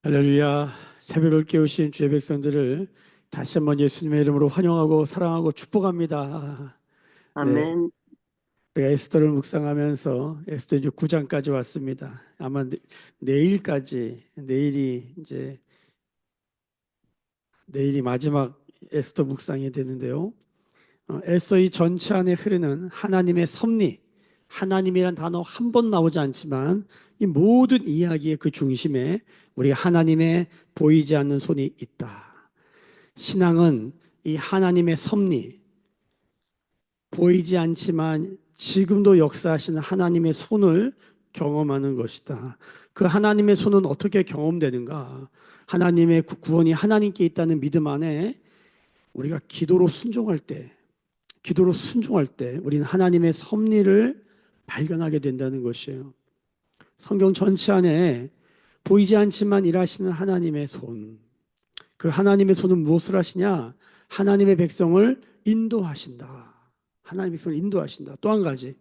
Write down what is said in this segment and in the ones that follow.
할렐루야. 새벽을 깨우신 주의 백성들을 다시 한번 예수님의 이름으로 환영하고 사랑하고 축복합니다. 네, 아멘. 우리가 에스더를 묵상하면서 에스더 이제 9장까지 왔습니다. 아마 내일이 마지막 에스더 묵상이 되는데요. 에스더 이 전체 안에 흐르는 하나님의 섭리, 하나님이란 단어 한 번 나오지 않지만 이 모든 이야기의 그 중심에 우리 하나님의 보이지 않는 손이 있다. 신앙은 이 하나님의 섭리, 보이지 않지만 지금도 역사하시는 하나님의 손을 경험하는 것이다. 그 하나님의 손은 어떻게 경험되는가? 하나님의 구원이 하나님께 있다는 믿음 안에 우리가 기도로 순종할 때 우리는 하나님의 섭리를 발견하게 된다는 것이에요. 성경 전체 안에 보이지 않지만 일하시는 하나님의 손, 그 하나님의 손은 무엇을 하시냐? 하나님의 백성을 인도하신다. 하나님의 백성을 인도하신다. 또 한 가지,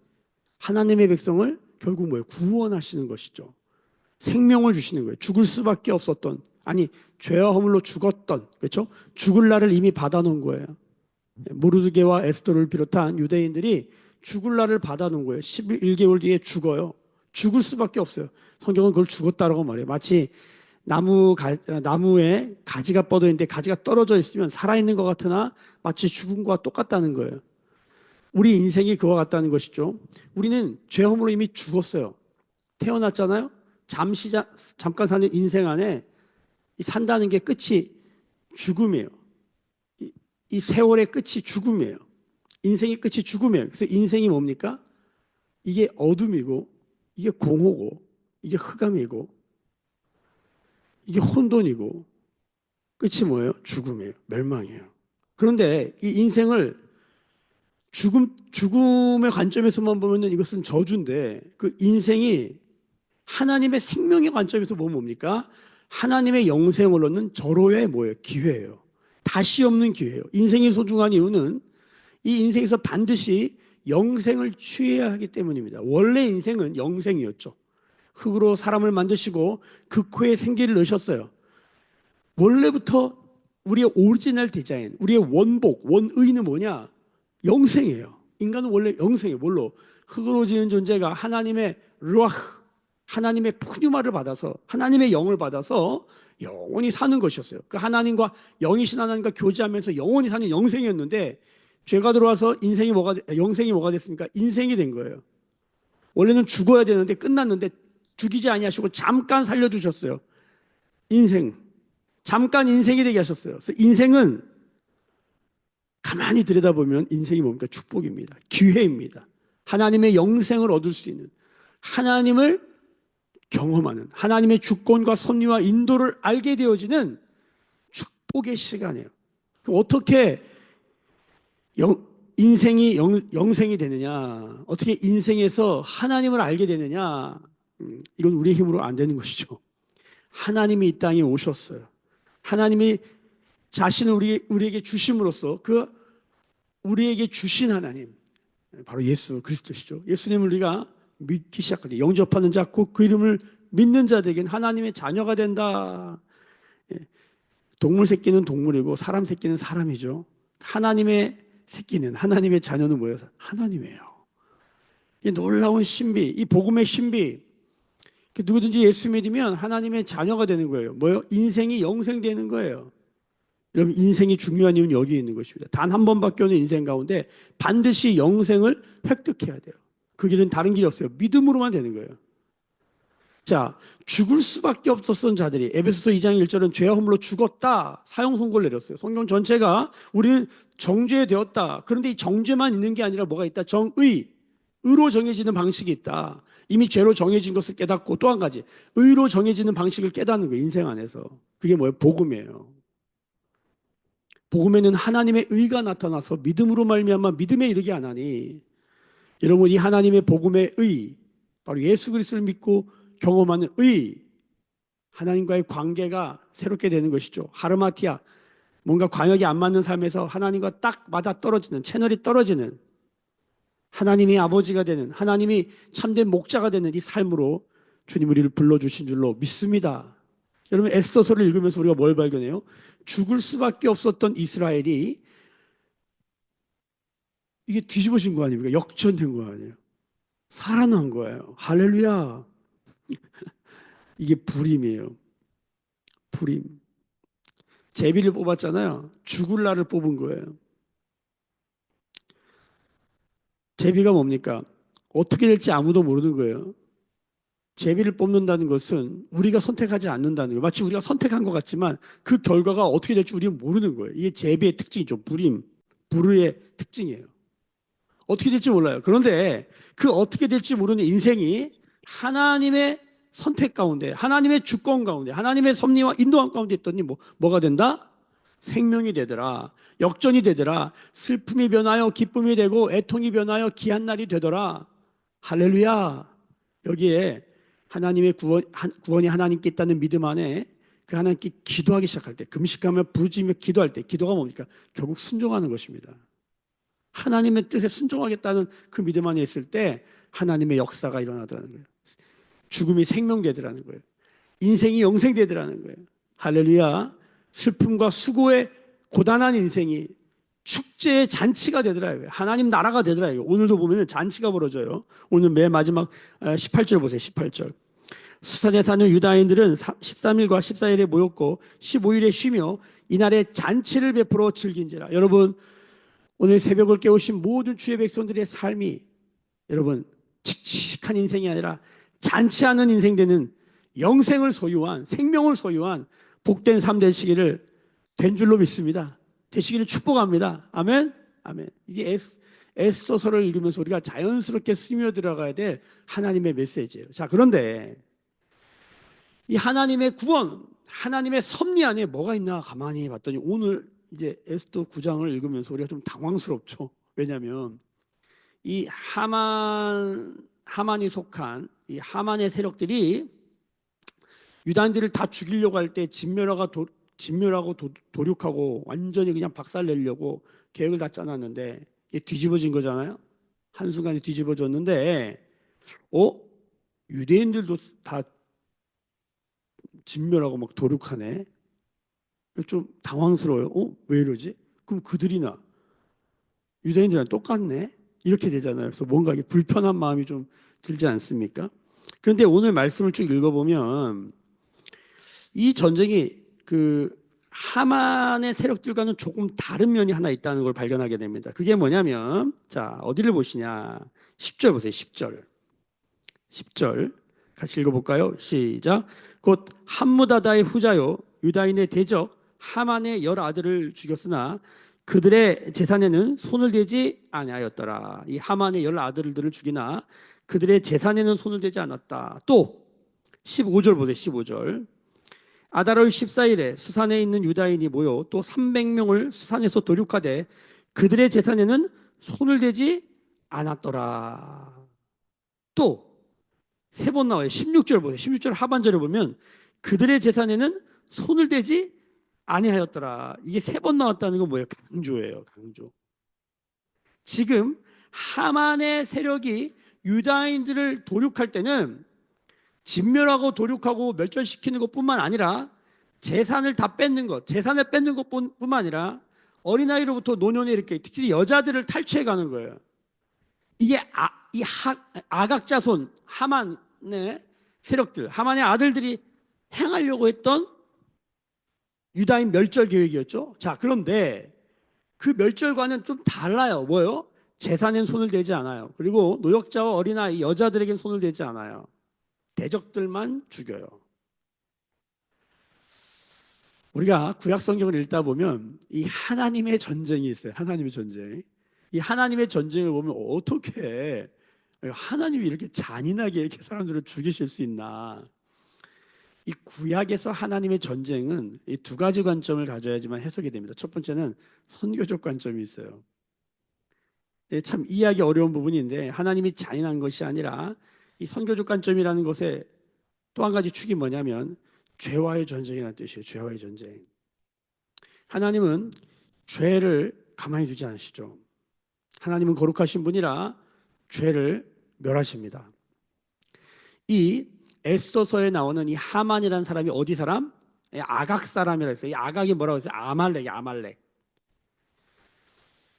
하나님의 백성을 결국 뭐예요? 구원하시는 것이죠. 생명을 주시는 거예요. 죽을 수밖에 없었던, 아니 죄와 허물로 죽었던, 그렇죠? 죽을 날을 이미 받아놓은 거예요. 모르드게와 에스더를 비롯한 유대인들이 죽을 날을 받아놓은 거예요. 11개월 뒤에 죽어요. 죽을 수밖에 없어요. 성경은 그걸 죽었다라고 말해요. 마치 나무에 가지가 뻗어 있는데 가지가 떨어져 있으면 살아있는 것 같으나 마치 죽은 것과 똑같다는 거예요. 우리 인생이 그와 같다는 것이죠. 우리는 죄 허물로 이미 죽었어요. 태어났잖아요. 잠깐 사는 인생 안에 산다는 게 끝이 죽음이에요. 이 세월의 끝이 죽음이에요. 인생의 끝이 죽음이에요. 그래서 인생이 뭡니까? 이게 어둠이고, 이게 공허고, 이게 흑암이고, 이게 혼돈이고, 끝이 뭐예요? 죽음이에요. 멸망이에요. 그런데 이 인생을 죽음의 관점에서만 보면 이것은 저주인데, 그 인생이 하나님의 생명의 관점에서 보면 뭡니까? 하나님의 영생을 얻는 절호의 뭐예요? 기회예요. 다시 없는 기회예요. 인생이 소중한 이유는 이 인생에서 반드시 영생을 취해야 하기 때문입니다. 원래 인생은 영생이었죠. 흙으로 사람을 만드시고 그 코에 생기를 넣으셨어요. 원래부터 우리의 오리지널 디자인, 우리의 원복, 원의는 뭐냐? 영생이에요. 인간은 원래 영생이에요. 뭘로? 흙으로 지은 존재가 하나님의 루아흐, 하나님의 푸뉴마를 받아서, 하나님의 영을 받아서 영원히 사는 것이었어요. 그 하나님과 영이신 하나님과 교제하면서 영원히 사는 영생이었는데 죄가 들어와서 영생이 뭐가 됐습니까? 인생이 된 거예요. 원래는 죽어야 되는데 끝났는데 죽이지 아니하시고 잠깐 살려주셨어요. 인생. 잠깐 인생이 되게 하셨어요. 그래서 인생은 가만히 들여다보면 인생이 뭡니까? 축복입니다. 기회입니다. 하나님의 영생을 얻을 수 있는, 하나님을 경험하는, 하나님의 주권과 섭리와 인도를 알게 되어지는 축복의 시간이에요. 그럼 어떻게 인생이 영생이 되느냐? 어떻게 인생에서 하나님을 알게 되느냐? 이건 우리의 힘으로 안 되는 것이죠. 하나님이 이 땅에 오셨어요. 하나님이 자신을 우리에게 주심으로써 그 우리에게 주신 하나님, 바로 예수 그리스도시죠. 예수님을 우리가 믿기 시작할 때 영접하는 자, 곧 그 이름을 믿는 자들에게는 하나님의 자녀가 된다. 예, 동물 새끼는 동물이고 사람 새끼는 사람이죠. 하나님의 새끼는, 하나님의 자녀는 뭐예요? 하나님이에요. 이 놀라운 신비, 이 복음의 신비. 누구든지 예수 믿으면 하나님의 자녀가 되는 거예요. 뭐요? 인생이 영생되는 거예요. 여러분, 인생이 중요한 이유는 여기 있는 것입니다. 단 한 번밖에 없는 인생 가운데 반드시 영생을 획득해야 돼요. 그 길은 다른 길이 없어요. 믿음으로만 되는 거예요. 자, 죽을 수밖에 없었던 자들이 에베소서 2장 1절은 죄와 허물로 죽었다. 사형 선고를 내렸어요. 성경 전체가 우리는 정죄되었다. 그런데 이 정죄만 있는 게 아니라 뭐가 있다? 의로 정해지는 방식이 있다. 이미 죄로 정해진 것을 깨닫고 또 한 가지, 의로 정해지는 방식을 깨닫는 거예요. 인생 안에서. 그게 뭐예요? 복음이에요. 복음에는 하나님의 의가 나타나서 믿음으로 말미암아 믿음에 이르게 하나니, 여러분 이 하나님의 복음의 의, 바로 예수 그리스도를 믿고 경험하는 의, 하나님과의 관계가 새롭게 되는 것이죠. 하르마티아, 뭔가 관역이 안 맞는 삶에서 하나님과 딱 맞아 떨어지는, 채널이 떨어지는, 하나님이 아버지가 되는, 하나님이 참된 목자가 되는 이 삶으로 주님 우리를 불러주신 줄로 믿습니다. 여러분 에스더서를 읽으면서 우리가 뭘 발견해요? 죽을 수밖에 없었던 이스라엘이 이게 뒤집어진 거 아닙니까? 역전된 거 아니에요? 살아난 거예요. 할렐루야. 이게 불임이에요. 불임. 제비를 뽑았잖아요. 죽을 날을 뽑은 거예요. 제비가 뭡니까? 어떻게 될지 아무도 모르는 거예요. 제비를 뽑는다는 것은 우리가 선택하지 않는다는 거예요. 마치 우리가 선택한 것 같지만 그 결과가 어떻게 될지 우리는 모르는 거예요. 이게 제비의 특징이죠. 불임, 불의의 특징이에요. 어떻게 될지 몰라요. 그런데 그 어떻게 될지 모르는 인생이 하나님의 선택 가운데, 하나님의 주권 가운데, 하나님의 섭리와 인도함 가운데 있더니 뭐가 된다? 생명이 되더라. 역전이 되더라. 슬픔이 변하여 기쁨이 되고 애통이 변하여 귀한 날이 되더라. 할렐루야. 여기에 하나님의 구원이 하나님께 있다는 믿음 안에 그 하나님께 기도하기 시작할 때, 금식하며 부르짖으며 기도할 때, 기도가 뭡니까? 결국 순종하는 것입니다. 하나님의 뜻에 순종하겠다는 그 믿음 안에 있을 때 하나님의 역사가 일어나더라는 거예요. 죽음이 생명되더라는 거예요. 인생이 영생되더라는 거예요. 할렐루야. 슬픔과 수고의 고단한 인생이 축제의 잔치가 되더라고요. 하나님 나라가 되더라고요. 오늘도 보면 잔치가 벌어져요. 오늘 맨 마지막 18절 보세요. 18절. 수산에 사는 유다인들은 13일과 14일에 모였고 15일에 쉬며 이날에 잔치를 베풀어 즐긴지라. 여러분 오늘 새벽을 깨우신 모든 주의 백성들의 삶이 여러분 칙칙한 인생이 아니라 잔치하는 인생 되는 영생을 소유한 생명을 소유한 복된 삶 되시기를 된 줄로 믿습니다. 되시기를 축복합니다. 아멘. 아멘. 이게 에스더서를 읽으면서 우리가 자연스럽게 스며들어가야 될 하나님의 메시지예요. 자, 그런데 이 하나님의 구원, 하나님의 섭리 안에 뭐가 있나 가만히 봤더니 오늘 이제 에스더 9장을 읽으면서 우리가 좀 당황스럽죠. 왜냐하면 이 하만이 속한 이 하만의 세력들이 유다인들을 다 죽이려고 할 때 진멸하고 도륙하고 완전히 그냥 박살내려고 계획을 다 짜놨는데 이게 뒤집어진 거잖아요. 한순간에 뒤집어졌는데 유대인들도 다 진멸하고 막 도륙하네. 좀 당황스러워요. 왜 이러지? 그럼 그들이나 유대인들이랑 똑같네? 이렇게 되잖아요. 그래서 뭔가 이게 불편한 마음이 좀 들지 않습니까? 그런데 오늘 말씀을 쭉 읽어보면 이 전쟁이 그 하만의 세력들과는 조금 다른 면이 하나 있다는 걸 발견하게 됩니다. 그게 뭐냐면 자 어디를 보시냐 10절 보세요. 10절 같이 읽어볼까요? 시작. 곧 함무다다의 후자요 유다인의 대적 하만의 10아들을 죽였으나 그들의 재산에는 손을 대지 아니하였더라. 이 하만의 10아들들을 죽이나 그들의 재산에는 손을 대지 않았다. 또 15절 보세요. 15절. 아달월 14일에 수산에 있는 유다인이 모여 또 300명을 수산에서 도륙하되 그들의 재산에는 손을 대지 않았더라. 또 세 번 나와요. 16절 보세요. 16절 하반절에 보면 그들의 재산에는 손을 대지 아니하였더라. 이게 세 번 나왔다는 건 뭐예요? 강조예요. 강조. 지금 하만의 세력이 유다인들을 도륙할 때는 진멸하고 도륙하고 멸절시키는 것뿐만 아니라 재산을 다 뺏는 것, 재산을 뺏는 것뿐만 아니라 어린아이로부터 노년에 이렇게 특히 여자들을 탈취해 가는 거예요. 이게 아각자손 하만의 세력들, 하만의 아들들이 행하려고 했던 유다인 멸절 계획이었죠. 자, 그런데 그 멸절과는 좀 달라요. 뭐요? 재산엔 손을 대지 않아요. 그리고 노역자와 어린아이, 여자들에겐 손을 대지 않아요. 대적들만 죽여요. 우리가 구약 성경을 읽다 보면 이 하나님의 전쟁이 있어요. 하나님의 전쟁. 이 하나님의 전쟁을 보면 어떻게 하나님이 이렇게 잔인하게 이렇게 사람들을 죽이실 수 있나? 이 구약에서 하나님의 전쟁은 이 두 가지 관점을 가져야지만 해석이 됩니다. 첫 번째는 선교적 관점이 있어요. 참 이해하기 어려운 부분인데 하나님이 잔인한 것이 아니라 이 선교적 관점이라는 것에 또 한 가지 축이 뭐냐면 죄와의 전쟁이라는 뜻이에요. 죄와의 전쟁. 하나님은 죄를 가만히 두지 않으시죠. 하나님은 거룩하신 분이라 죄를 멸하십니다. 이 에스더서에 나오는 이 하만이라는 사람이 어디 사람? 아각 사람이라 했어요. 이 아각이 뭐라고 했어요? 아말렉이 아말렉.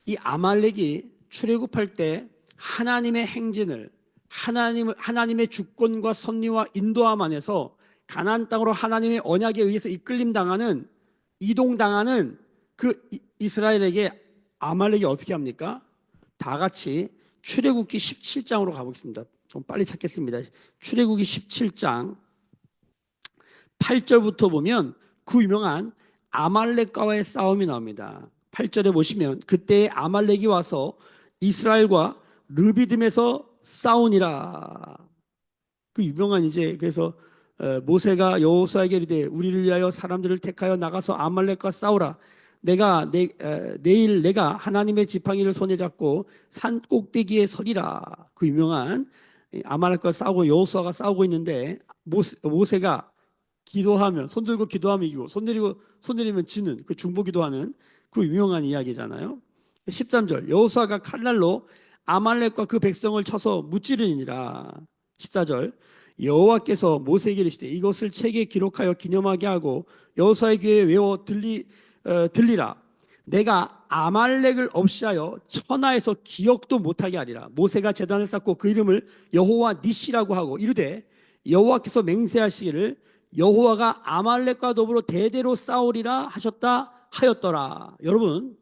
이 아말렉이 출애굽할 때 하나님의 행진을 하나님의 주권과 섭리와 인도함 안에서 가나안 땅으로 하나님의 언약에 의해서 이끌림 당하는 이동 당하는 그 이스라엘에게 아말렉이 어떻게 합니까? 다 같이 출애굽기 17장으로 가보겠습니다. 좀 빨리 찾겠습니다. 출애굽기 17장 8절부터 보면 그 유명한 아말렉과의 싸움이 나옵니다. 8절에 보시면 그때 아말렉이 와서 이스라엘과 르비딤에서 싸우니라. 그 유명한 이제 그래서 모세가 여호수아에게 이르되 우리를 위하여 사람들을 택하여 나가서 아말렉과 싸우라. 내일 내가 하나님의 지팡이를 손에 잡고 산 꼭대기에 서리라. 그 유명한 아말렉과 싸우고 여호수아가 싸우고 있는데 모세가 기도하면 손 들고 기도하면 이기고 손 내리면 지는 그 중보 기도하는 그 유명한 이야기잖아요. 13절 여호수아가 칼날로 아말렉과 그 백성을 쳐서 무찌르니라. 14절 여호와께서 모세에게 이르시되 이것을 책에 기록하여 기념하게 하고 여호수아의 귀에 외워 들리라. 내가 아말렉을 없이하여 천하에서 기억도 못하게 하리라. 모세가 제단을 쌓고 그 이름을 여호와 니시라고 하고 이르되 여호와께서 맹세하시기를 여호와가 아말렉과 더불어 대대로 싸우리라 하셨다 하였더라. 여러분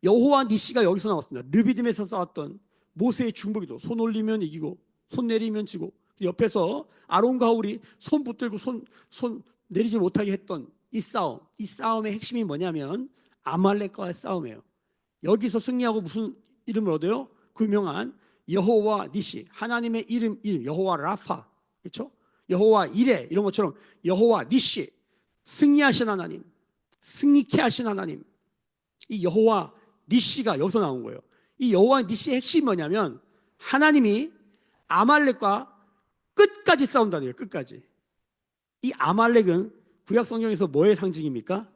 여호와 니시가 여기서 나왔습니다. 르비딤에서 싸웠던 모세의 중보기도 손 올리면 이기고 손 내리면 지고 옆에서 아론과 홀이 손 붙들고 손 내리지 못하게 했던 이 싸움의 핵심이 뭐냐면 아말렉과의 싸움이에요. 여기서 승리하고 무슨 이름을 얻어요? 그 유명한 여호와 니시, 하나님의 이름 여호와 라파, 그렇죠? 여호와 이레 이런 것처럼 여호와 니시, 승리하신 하나님, 승리케 하신 하나님. 이 여호와 니시가 여기서 나온 거예요. 이 여호와 니시의 핵심이 뭐냐면 하나님이 아말렉과 끝까지 싸운다는 거예요. 끝까지. 이 아말렉은 구약 성경에서 뭐의 상징입니까?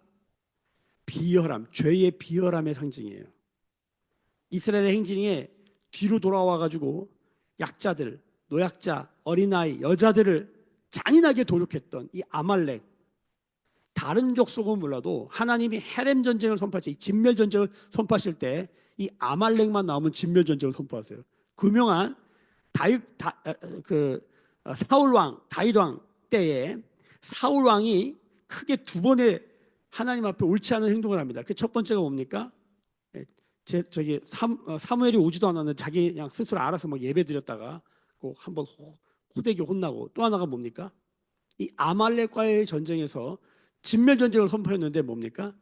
비열함, 죄의 비열함의 상징이에요. 이스라엘의 행진에 뒤로 돌아와 가지고 약자들, 노약자, 어린아이, 여자들을 잔인하게 도륙했던 이 아말렉. 다른 족속은 몰라도 하나님이 헤렘 전쟁을 선포하실 때, 진멸 전쟁을 선포하실 때 이 아말렉만 나오면 진멸 전쟁을 선포하세요. 그 유명한 사울 왕, 다윗 왕 때에 사울 왕이 크게 두 번의 하나님 앞에 옳지 않은 행동을 합니다. 그 첫 번째가 뭡니까? 사무엘이 오지도 않았는데 자기 그냥 스스로 알아서 막 예배 드렸다가 꼭 한번 호되게 혼나고, 또 하나가 뭡니까? 이 아말렉과의 전쟁에서 진멸 전쟁을 선포했는데 뭡니까?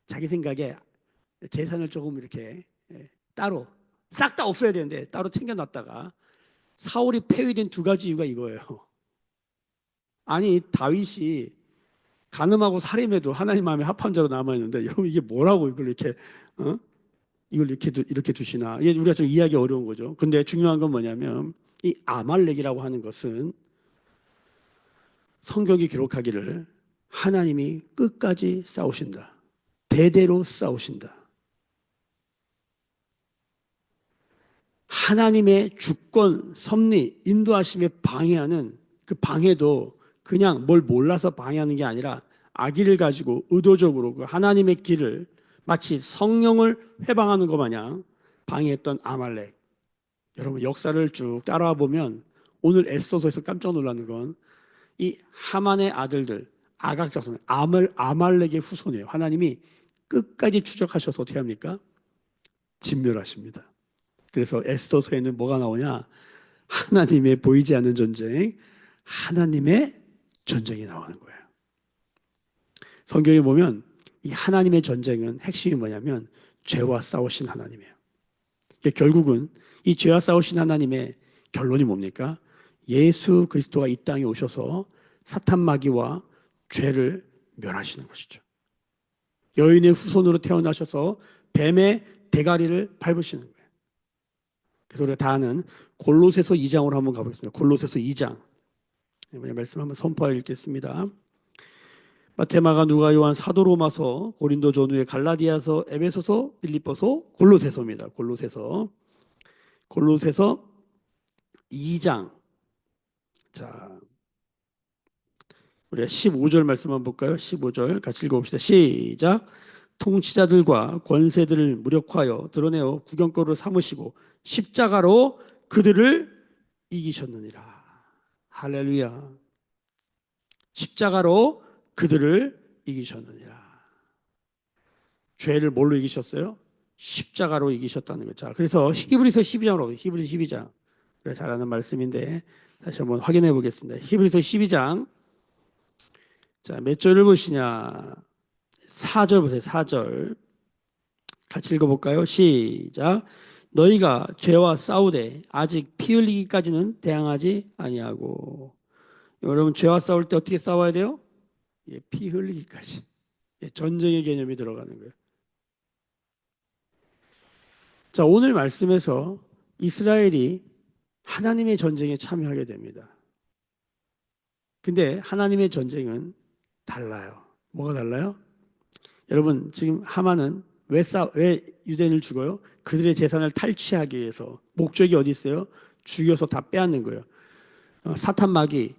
자기 생각에 재산을 조금 이렇게 따로 싹 다 없어야 되는데 따로 챙겨놨다가 사울이 폐위된 두 가지 이유가 이거예요. 아니 다윗이 간음하고 살인해도 하나님 마음에 합한 자로 남아 있는데 여러분 이게 뭐라고 이걸 이렇게 이걸 이렇게 두시나? 이게 우리가 좀 이해하기 어려운 거죠. 근데 중요한 건 뭐냐면 이 아말렉이라고 하는 것은 성경이 기록하기를 하나님이 끝까지 싸우신다. 대대로 싸우신다. 하나님의 주권, 섭리, 인도하심에 방해하는 그 방해도 그냥 뭘 몰라서 방해하는 게 아니라 악의를 가지고 의도적으로 그 하나님의 길을 마치 성령을 회방하는 것 마냥 방해했던 아말렉. 여러분 역사를 쭉 따라와 보면 오늘 에스더서에서 깜짝 놀라는 건 이 하만의 아들들, 아각 자손, 아말렉의 후손이에요. 하나님이 끝까지 추적하셔서 어떻게 합니까? 진멸하십니다. 그래서 에스더서에는 뭐가 나오냐? 하나님의 보이지 않는 전쟁, 하나님의 전쟁이 나오는 거예요. 성경에 보면 이 하나님의 전쟁은 핵심이 뭐냐면 죄와 싸우신 하나님이에요. 결국은 이 죄와 싸우신 하나님의 결론이 뭡니까? 예수 그리스도가 이 땅에 오셔서 사탄 마귀와 죄를 멸하시는 것이죠. 여인의 후손으로 태어나셔서 뱀의 대가리를 밟으시는 거예요. 그래서 우리가 다 아는 골로새서 2장으로 한번 가보겠습니다. 골로새서 2장. 말씀 한번 선포하여 읽겠습니다. 마테마가 누가 요한 사도 로마서 고린도 전후에 갈라디아서 에베소서 빌립보서 골로새서입니다. 골로새서 2장. 자, 우리가 15절 말씀 한번 볼까요? 15절 같이 읽어봅시다. 시작. 통치자들과 권세들을 무력화하여 드러내어 구경거리로 삼으시고 십자가로 그들을 이기셨느니라. 할렐루야. 십자가로 그들을 이기셨느니라. 죄를 뭘로 이기셨어요? 십자가로 이기셨다는 거죠. 그래서 히브리서 12장으로 히브리서 12장. 잘 아는 말씀인데 다시 한번 확인해 보겠습니다. 히브리서 12장. 자, 몇 절을 보시냐? 4절 보세요. 4절. 같이 읽어볼까요? 시작. 너희가 죄와 싸우되 아직 피 흘리기까지는 대항하지 아니하고. 여러분, 죄와 싸울 때 어떻게 싸워야 돼요? 예, 피 흘리기까지. 예, 전쟁의 개념이 들어가는 거예요. 자, 오늘 말씀에서 이스라엘이 하나님의 전쟁에 참여하게 됩니다. 근데 하나님의 전쟁은 달라요. 뭐가 달라요? 여러분, 지금 하만은 왜 유대인을 죽어요? 그들의 재산을 탈취하기 위해서. 목적이 어디 있어요? 죽여서 다 빼앗는 거예요. 사탄 마귀,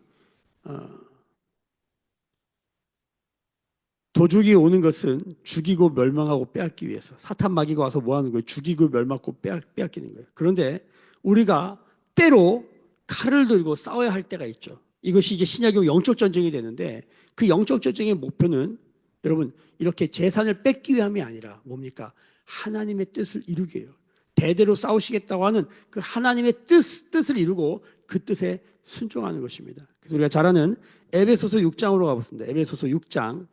도둑이 오는 것은 죽이고 멸망하고 빼앗기 위해서. 사탄 마귀가 와서 뭐 하는 거예요? 죽이고 멸망하고 빼앗기는 거예요. 그런데 우리가 때로 칼을 들고 싸워야 할 때가 있죠. 이것이 이제 신약의 영적 전쟁이 되는데 그 영적 전쟁의 목표는 여러분 이렇게 재산을 뺏기 위함이 아니라 뭡니까? 하나님의 뜻을 이루기 위해요. 대대로 싸우시겠다고 하는 그 하나님의 뜻을 이루고 그 뜻에 순종하는 것입니다. 그래서 우리가 잘 아는 에베소서 6장으로 가보겠습니다. 에베소서 6장.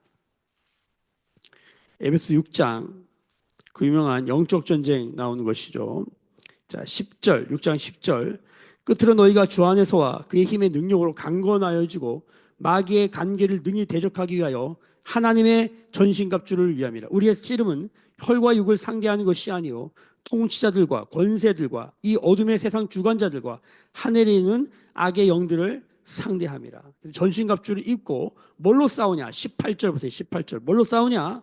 에베소 6장 그 유명한 영적 전쟁 나오는 것이죠. 자, 10절, 6장 10절. 끝으로 너희가 주 안에서와 그의 힘의 능력으로 강건하여지고 마귀의 간계를 능히 대적하기 위하여 하나님의 전신갑주를 위함이라. 우리의 씨름은 혈과 육을 상대하는 것이 아니요 통치자들과 권세들과 이 어둠의 세상 주관자들과 하늘에 있는 악의 영들을 상대함이라. 전신갑주를 입고 뭘로 싸우냐? 18절 보세요. 18절. 뭘로 싸우냐?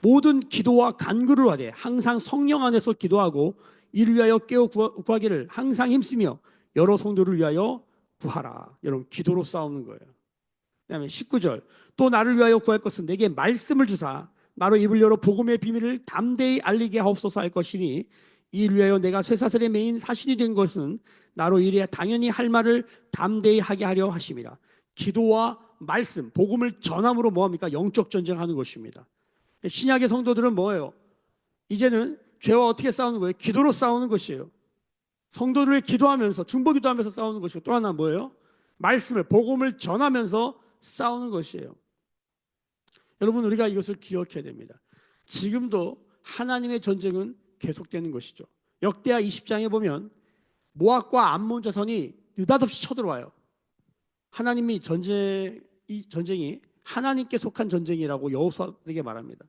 모든 기도와 간구를 하되 항상 성령 안에서 기도하고 이를 위하여 깨어 구하기를 항상 힘쓰며 여러 성도를 위하여 구하라. 여러분 기도로 싸우는 거예요. 그다음에 19절. 또 나를 위하여 구할 것은 내게 말씀을 주사 나로 입을 열어 복음의 비밀을 담대히 알리게 하옵소서 할 것이니 이를 위하여 내가 쇠사슬에 매인 사신이 된 것은 나로 이래야 당연히 할 말을 담대히 하게 하려 하심이라. 기도와 말씀, 복음을 전함으로 뭐합니까? 영적 전쟁하는 것입니다. 신약의 성도들은 뭐예요? 이제는 죄와 어떻게 싸우는 거예요? 기도로 싸우는 것이에요. 성도들을 기도하면서 중보기도하면서 싸우는 것이고 또 하나 뭐예요? 말씀을 복음을 전하면서 싸우는 것이에요. 여러분 우리가 이것을 기억해야 됩니다. 지금도 하나님의 전쟁은 계속되는 것이죠. 역대하 20장에 보면 모압과 암몬 자손이 느닷없이 쳐들어와요. 하나님이 이 전쟁이 하나님께 속한 전쟁이라고 여호수아에게 말합니다.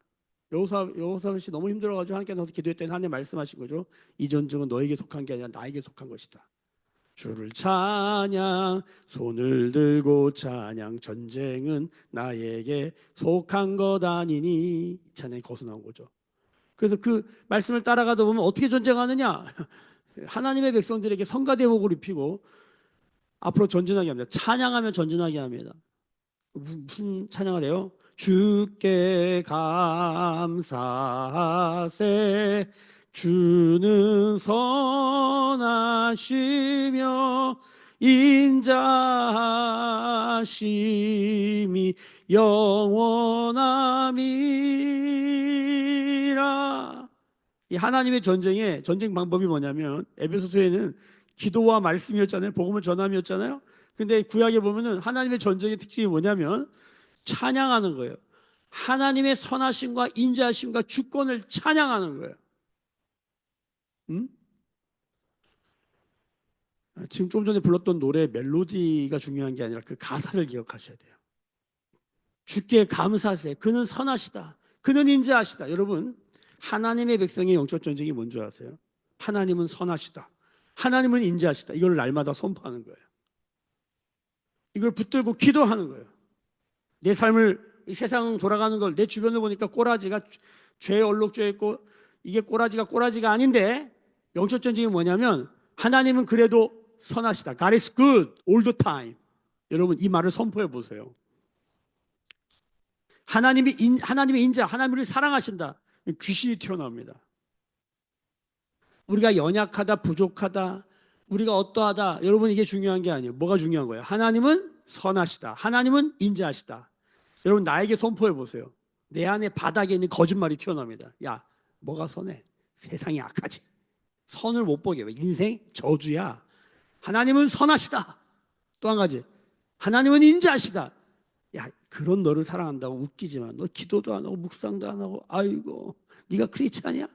여호수아이 너무 힘들어가지고 하나님께서 기도했더니 하나님 말씀하신 거죠. 이 전쟁은 너에게 속한 게 아니라 나에게 속한 것이다. 주를 찬양, 손을 들고 찬양, 전쟁은 나에게 속한 것 아니니. 찬양이 거기서 나온 거죠. 그래서 그 말씀을 따라가다 보면 어떻게 전쟁하느냐? 하나님의 백성들에게 성가대복을 입히고 앞으로 전진하게 합니다. 찬양하면 전진하게 합니다. 무슨 찬양을 해요? 주께 감사세 주는 선하시며 인자하심이 영원함이라. 이 하나님의 전쟁의 전쟁 방법이 뭐냐면 에베소서에는 기도와 말씀이었잖아요. 복음을 전함이었잖아요. 근데 구약에 보면은 하나님의 전쟁의 특징이 뭐냐면 찬양하는 거예요. 하나님의 선하심과 인자하심과 주권을 찬양하는 거예요. 지금 좀 전에 불렀던 노래 멜로디가 중요한 게 아니라 그 가사를 기억하셔야 돼요. 주께 감사하세. 그는 선하시다. 그는 인자하시다. 여러분 하나님의 백성의 영적 전쟁이 뭔 줄 아세요? 하나님은 선하시다. 하나님은 인자하시다. 이걸 날마다 선포하는 거예요. 이걸 붙들고 기도하는 거예요. 내 삶을 이 세상 돌아가는 걸 내 주변을 보니까 꼬라지가 죄에 얼룩져 있고 이게 꼬라지가 아닌데 영적 전쟁이 뭐냐면 하나님은 그래도 선하시다. God is good all the time. 여러분 이 말을 선포해 보세요. 하나님의 인자, 하나님을 사랑하신다. 귀신이 튀어나옵니다. 우리가 연약하다, 부족하다, 우리가 어떠하다. 여러분, 이게 중요한 게 아니에요. 뭐가 중요한 거예요? 하나님은 선하시다. 하나님은 인자하시다. 여러분, 나에게 선포해 보세요. 내 안에 바닥에 있는 거짓말이 튀어나옵니다. 야, 뭐가 선해? 세상이 악하지. 선을 못 보게 해. 인생 저주야. 하나님은 선하시다. 또 한 가지, 하나님은 인자하시다. 야, 그런 너를 사랑한다고 웃기지만 너 기도도 안 하고 묵상도 안 하고, 아이고 네가 크리스찬이야?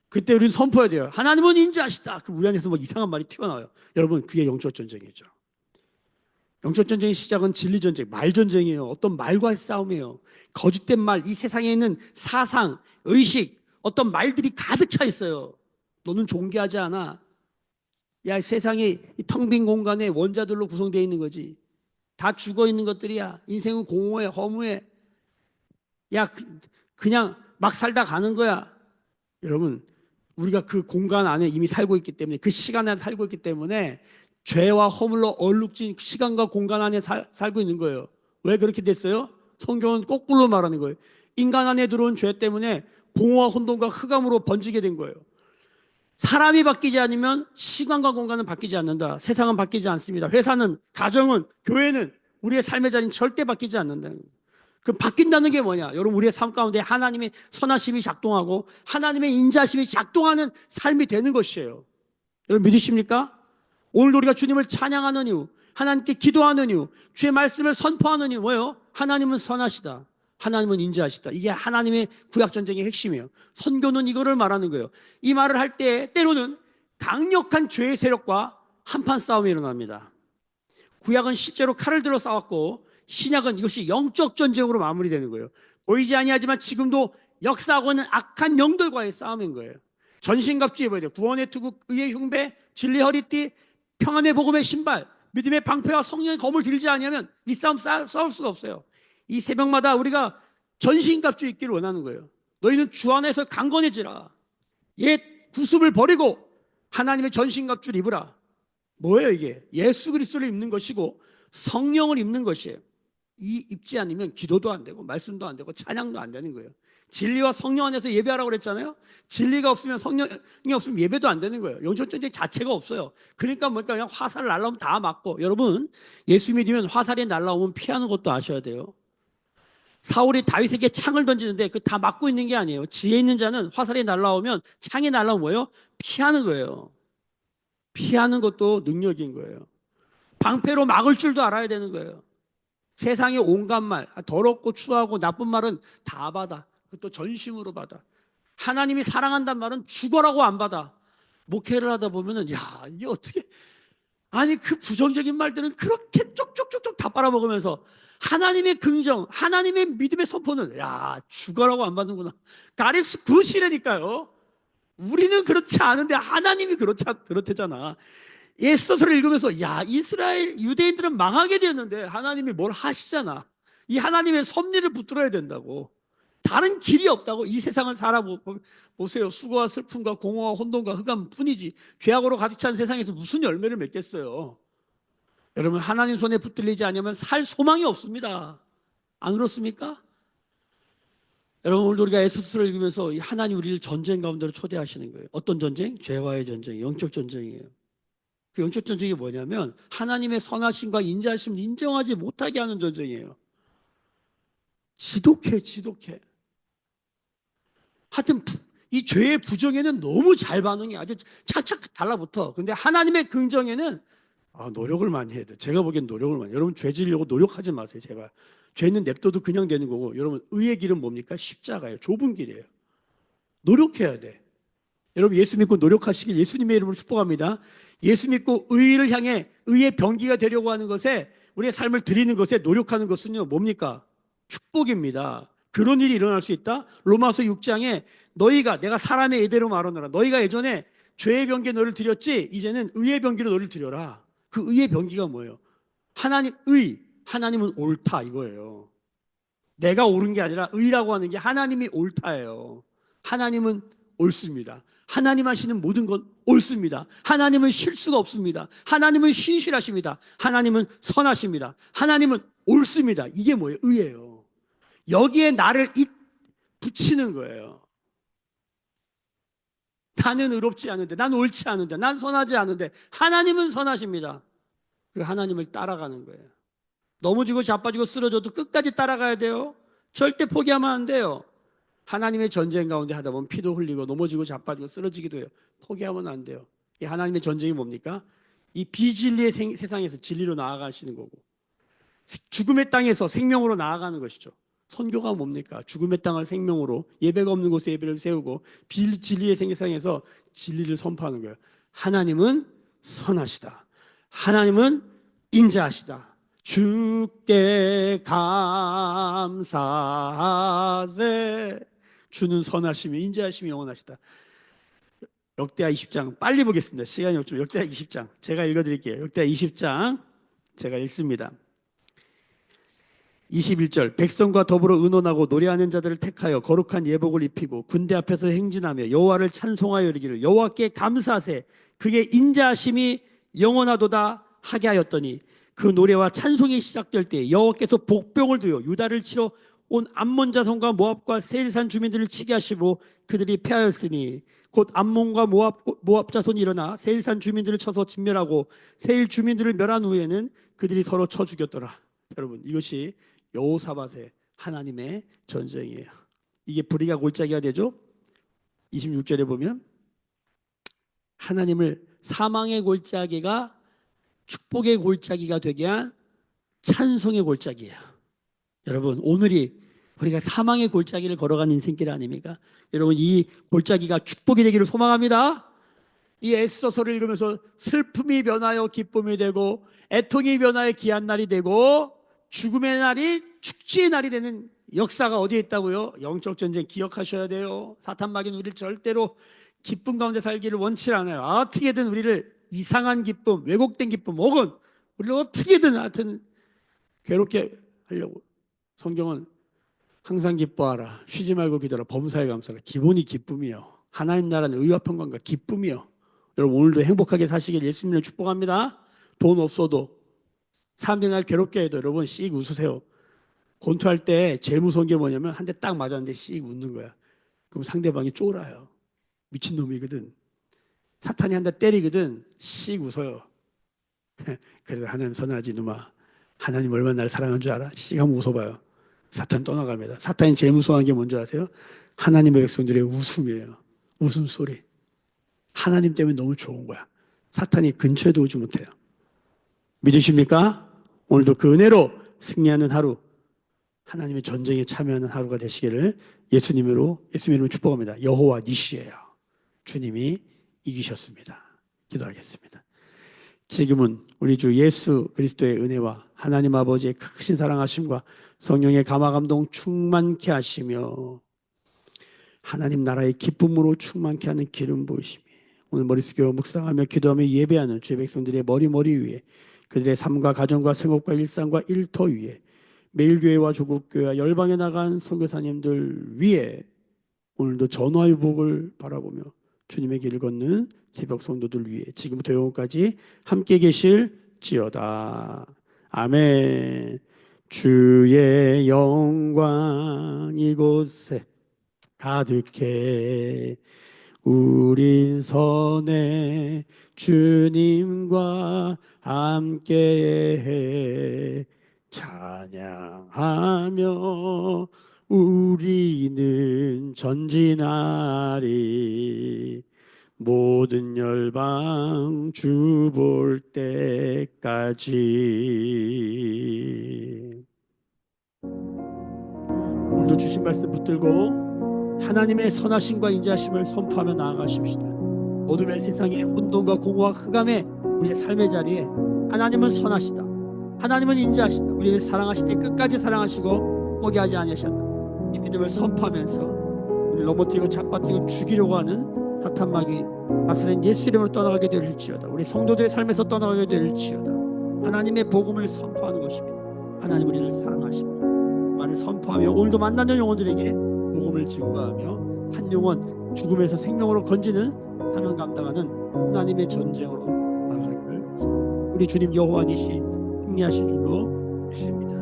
그때 우리는 선포해야 돼요. 하나님은 인자하시다. 그 우리 안에서 뭐 이상한 말이 튀어나와요. 여러분, 그게 영적 전쟁이죠. 영적 전쟁의 시작은 진리 전쟁, 말 전쟁이에요. 어떤 말과의 싸움이에요. 거짓된 말, 이 세상에 있는 사상, 의식, 어떤 말들이 가득 차 있어요. 너는 존귀하지 않아. 야, 세상이 텅 빈 공간에 원자들로 구성되어 있는 거지. 다 죽어 있는 것들이야. 인생은 공허해, 허무해. 야, 그냥 막 살다 가는 거야. 여러분, 우리가 그 공간 안에 이미 살고 있기 때문에, 그 시간 안에 살고 있기 때문에 죄와 허물로 얼룩진 시간과 공간 안에 살고 있는 거예요. 왜 그렇게 됐어요? 성경은 거꾸로 말하는 거예요. 인간 안에 들어온 죄 때문에 공허와 혼돈과 흑암으로 번지게 된 거예요. 사람이 바뀌지 않으면 시간과 공간은 바뀌지 않는다. 세상은 바뀌지 않습니다. 회사는, 가정은, 교회는, 우리의 삶의 자리는 절대 바뀌지 않는다. 그 바뀐다는 게 뭐냐? 여러분, 우리의 삶 가운데 하나님의 선하심이 작동하고 하나님의 인자심이 작동하는 삶이 되는 것이에요. 여러분, 믿으십니까? 오늘 우리가 주님을 찬양하는 이유, 하나님께 기도하는 이유, 주의 말씀을 선포하는 이유 뭐예요? 하나님은 선하시다. 하나님은 인자하시다. 이게 하나님의 구약 전쟁의 핵심이에요. 선교는 이거를 말하는 거예요. 이 말을 할 때 때로는 강력한 죄의 세력과 한판 싸움이 일어납니다. 구약은 실제로 칼을 들어 싸웠고 신약은 이것이 영적 전쟁으로 마무리되는 거예요. 보이지 아니하지만 지금도 역사하고 있는 악한 영들과의 싸움인 거예요. 전신갑주 입어야 돼요. 구원의 투구, 의의 흉배, 진리의 허리띠, 평안의 복음의 신발, 믿음의 방패와 성령의 검을 들지 아니하면 이 싸움 싸울 수가 없어요. 이 새벽마다 우리가 전신갑주 입기를 원하는 거예요. 너희는 주 안에서 강건해지라. 옛 구습을 버리고 하나님의 전신갑주를 입으라. 뭐예요 이게? 예수 그리스도를 입는 것이고 성령을 입는 것이에요. 이 입지 않으면 기도도 안 되고 말씀도 안 되고 찬양도 안 되는 거예요. 진리와 성령 안에서 예배하라고 그랬잖아요. 진리가 없으면, 성령이 없으면 예배도 안 되는 거예요. 영적 전쟁 자체가 없어요. 그러니까 뭐니까 그냥 화살 날라오면 다 맞고. 여러분, 예수 믿으면 화살이 날라오면 피하는 것도 아셔야 돼요. 사울이 다윗에게 창을 던지는데 그 다 맞고 있는 게 아니에요. 지혜 있는 자는 화살이 날라오면, 창이 날라오면 뭐예요? 피하는 거예요. 피하는 것도 능력인 거예요. 방패로 막을 줄도 알아야 되는 거예요. 세상의 온갖 말, 더럽고 추하고 나쁜 말은 다 받아. 그것도 전심으로 받아. 하나님이 사랑한다는 말은 죽어라고 안 받아. 목회를 하다 보면은, 야, 이게 어떻게, 아니 그 부정적인 말들은 그렇게 쪽쪽쪽쪽 다 빨아먹으면서 하나님의 긍정, 하나님의 믿음의 선포는, 야, 죽어라고 안 받는구나. God is good이라니까요. 우리는 그렇지 않은데 하나님이 그렇대잖아. 에스더서를 읽으면서, 야, 이스라엘 유대인들은 망하게 되었는데 하나님이 뭘 하시잖아. 이 하나님의 섭리를 붙들어야 된다고. 다른 길이 없다고. 이 세상을 살아보세요. 수고와 슬픔과 공허와 혼돈과 흑암 뿐이지. 죄악으로 가득 찬 세상에서 무슨 열매를 맺겠어요. 여러분, 하나님 손에 붙들리지 않으면 살 소망이 없습니다. 안 그렇습니까? 여러분, 오늘 우리가 에스더서를 읽으면서 하나님 우리를 전쟁 가운데로 초대하시는 거예요. 어떤 전쟁? 죄와의 전쟁, 영적 전쟁이에요. 그 영적 전쟁이 뭐냐면 하나님의 선하심과 인자하심을 인정하지 못하게 하는 전쟁이에요. 지독해. 하여튼 이 죄의 부정에는 너무 잘 반응이 아주 착착 달라붙어. 근데 하나님의 긍정에는 노력을 많이 해야 돼. 제가 보기엔 노력을 많이 해요. 여러분, 죄 지으려고 노력하지 마세요. 제발. 죄는 냅둬도 그냥 되는 거고, 여러분, 의의 길은 뭡니까? 십자가예요. 좁은 길이에요. 노력해야 돼. 여러분, 예수 믿고 노력하시길 예수님의 이름으로 축복합니다. 예수 믿고 의를 향해 의의 병기가 되려고 하는 것에, 우리의 삶을 드리는 것에 노력하는 것은요, 뭡니까? 축복입니다. 그런 일이 일어날 수 있다? 로마서 6장에 내가 사람의 예대로 말하노라. 너희가 예전에 죄의 병기에 너를 드렸지, 이제는 의의 병기로 너를 드려라. 그 의의 병기가 뭐예요? 하나님은 옳다 이거예요. 내가 옳은 게 아니라 의라고 하는 게 하나님이 옳다예요. 하나님은 옳습니다. 하나님 하시는 모든 건 옳습니다. 하나님은 실수가 없습니다. 하나님은 신실하십니다. 하나님은 선하십니다. 하나님은 옳습니다. 이게 뭐예요? 의예요. 여기에 나를 붙이는 거예요. 나는 의롭지 않은데, 난 옳지 않은데, 난 선하지 않은데 하나님은 선하십니다. 그 하나님을 따라가는 거예요. 넘어지고 자빠지고 쓰러져도 끝까지 따라가야 돼요. 절대 포기하면 안 돼요. 하나님의 전쟁 가운데 하다 보면 피도 흘리고 넘어지고 자빠지고 쓰러지기도 해요. 포기하면 안 돼요. 이 하나님의 전쟁이 뭡니까? 이 비진리의 세상에서 진리로 나아가시는 거고, 죽음의 땅에서 생명으로 나아가는 것이죠. 선교가 뭡니까? 죽음의 땅을 생명으로, 예배가 없는 곳에 예배를 세우고 비진리의 세상에서 진리를 선포하는 거예요. 하나님은 선하시다. 하나님은 인자하시다. 주께 감사하세. 주는 선하시며 인자하시며 영원하시다. 역대하 20장 빨리 보겠습니다. 시간이 없지만 역대하 20장 제가 읽어드릴게요. 역대하 20장 제가 읽습니다. 21절 백성과 더불어 의논하고 노래하는 자들을 택하여 거룩한 예복을 입히고 군대 앞에서 행진하며 여호와를 찬송하여 이르기를 여호와께 감사하세 그의 인자하심이 영원하도다 하게 하였더니 그 노래와 찬송이 시작될 때 여호와께서 복병을 두어 유다를 치러 온 암몬 자손과 모압과 세일산 주민들을 치게 하시고 그들이 패하였으니 곧 암몬과 모압 자손이 일어나 세일산 주민들을 쳐서 진멸하고 세일 주민들을 멸한 후에는 그들이 서로 쳐 죽였더라. 여러분 이것이 여호사밧의 하나님의 전쟁이에요. 이게 불의가 골짜기가 되죠. 26절에 보면 하나님을 사망의 골짜기가 축복의 골짜기가 되게 한 찬송의 골짜기예요. 여러분 오늘이 우리가 사망의 골짜기를 걸어간 인생길 아닙니까? 여러분 이 골짜기가 축복이 되기를 소망합니다. 이 에스더서를 읽으면서 슬픔이 변하여 기쁨이 되고 애통이 변하여 귀한 날이 되고 죽음의 날이 축제의 날이 되는 역사가 어디에 있다고요? 영적 전쟁 기억하셔야 돼요. 사탄 마귀는 우리를 절대로 기쁨 가운데 살기를 원치 않아요. 어떻게든 우리를 이상한 기쁨, 왜곡된 기쁨 혹은 우리를 어떻게든 하여튼 괴롭게 하려고. 성경은 항상 기뻐하라, 쉬지 말고 기도하라, 범사에 감사하라. 기본이 기쁨이요. 하나님 나라는 의와 평강과 기쁨이요. 여러분 오늘도 행복하게 사시길 예수님을 축복합니다. 돈 없어도 사람들이 날 괴롭게 해도 여러분 씩 웃으세요. 권투할 때 제일 무서운 게 뭐냐면 한 대 딱 맞았는데 씩 웃는 거야. 그럼 상대방이 쫄아요. 미친놈이거든. 사탄이 한 대 때리거든 씩 웃어요. 그래도 하나님 선하지 누마. 하나님 얼마나 나를 사랑한 줄 알아? 씩 한번 웃어봐요. 사탄 떠나갑니다. 사탄이 제일 무서워하는 게 뭔지 아세요? 하나님의 백성들의 웃음이에요. 웃음소리. 하나님 때문에 너무 좋은 거야. 사탄이 근처에도 오지 못해요. 믿으십니까? 오늘도 그 은혜로 승리하는 하루, 하나님의 전쟁에 참여하는 하루가 되시기를 예수님으로 축복합니다. 여호와 니시예요. 주님이 이기셨습니다. 기도하겠습니다. 지금은 우리 주 예수 그리스도의 은혜와 하나님 아버지의 크신 사랑하심과 성령의 감화감동 충만케 하시며 하나님 나라의 기쁨으로 충만케 하는 기름 부으심이 오늘 머리 숙여 묵상하며 기도하며 예배하는 주의 백성들의 머리 위에 그들의 삶과 가정과 생업과 일상과 일터 위에 매일교회와 조국교회와 열방에 나간 선교사님들 위에 오늘도 전화의 복을 바라보며 주님의 길을 걷는 새벽 성도들 위해 지금부터 영원까지 함께 계실지어다. 아멘. 주의 영광 이곳에 가득해 우린 선해 주님과 함께해 찬양하며 우리는 전진하리 모든 열방 주 볼 때까지. 오늘도 주신 말씀 붙들고 하나님의 선하심과 인자하심을 선포하며 나아가십시다. 어둠의 세상에 혼돈과 공허와 흑암의 우리의 삶의 자리에 하나님은 선하시다. 하나님은 인자하시다. 우리를 사랑하실 때 끝까지 사랑하시고 포기하지 아니하신다. 이 믿음을 선포하면서 우리를 넘어뜨리고 잡아뜨리고 죽이려고 하는 사탄 마귀 다스린 예수 이름으로 떠나가게 될지어다. 우리 성도들의 삶에서 떠나가게 될지어다. 하나님의 복음을 선포하는 것입니다. 하나님 우리를 사랑하십니다. 말을 선포하며 오늘도 만나는 영혼들에게 복음을 증거하며 한 영혼 죽음에서 생명으로 건지는 사명 감당하는 하나님의 전쟁으로 나아가기를 우리 주님 여호와 니시 승리하신 줄로 믿습니다.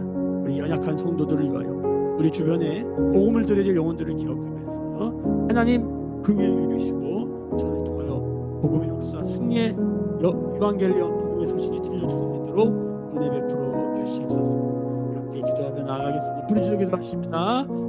우리 연약한 성도들을 위하여 우리 주변에 복음을 들려줄 영혼들을 기억하면서 하나님 긍휼히 주시고 저를 통하여 복음의 역사 승리의 유한겔리온 복음의 소식이 들려줄 수 있도록 은혜 베풀어 주시옵소서. 함께 기도하며 나아가겠습니다. 부르짖어 기도하십니다.